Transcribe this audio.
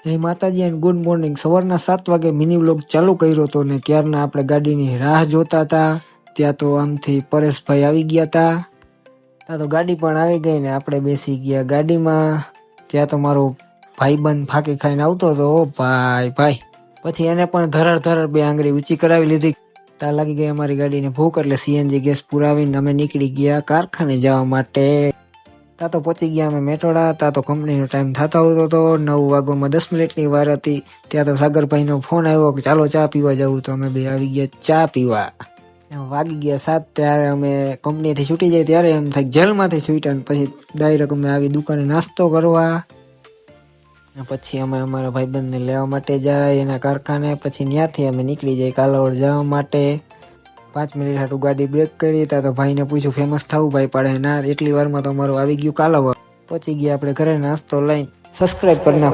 જય માતાજી and good morning. સવારના 7 વાગે મિની વ્લોગ ચાલુ કર્યો હતો ને ત્યારના આપણે ગાડીની રાહ જોતા હતા। ત્યાં તો આમથી પરેશભાઈ આવી ગયા હતા, ત્યાં તો ગાડી પણ આવી ગઈ ને આપણે બેસી ગયા ગાડીમાં। ત્યાં તો મારો ભાઈબંધ ફાંકી ખાઈને આવતો હતો। ઓ ભાઈ પછી એને પણ ધરર બે આંગળી ઊંચી કરાવી લીધી। ત્યાં લાગી ગઈ અમારી ગાડીને ભૂખ, એટલે સીએનજી ગેસ પુરાવીને અમે નીકળી ગયા કારખાને જવા માટે। ત્યાં તો પહોંચી ગયા અમે મેટોડા। ત્યાં તો કંપનીનો ટાઈમ થતો હતો તો 9 વાગ્યામાં 10 મિનિટની વાર હતી। ત્યાં તો સાગરભાઈનો ફોન આવ્યો કે ચાલો ચા પીવા જવું, તો અમે બે આવી ગયા ચા પીવા। વાગી ગયા 7, ત્યારે અમે કંપનીથી છૂટી જાય ત્યારે એમ થાય જેલમાંથી છૂટ્યા, પછી ડાયરેક્ટ અમે આવી દુકાને નાસ્તો કરવા। પછી અમે અમારા ભાઈબંધને લેવા માટે જાય એના કારખાને, પછી ત્યાંથી અમે નીકળી જાય કાલાવડ જવા માટે। 5 મિનિટ હાટું ગાડી બ્રેક કરી। તા તો ભાઈને પૂછ્યું ફેમસ થવું, ભાઈ પાડે ના, એટલી વારમાં તો અમારું આવી ગયું કાલાવડ। પહોંચી ગયા આપણે ઘરે નાસ્તો લઈને। સબસ્ક્રાઈબ કરી નાખો।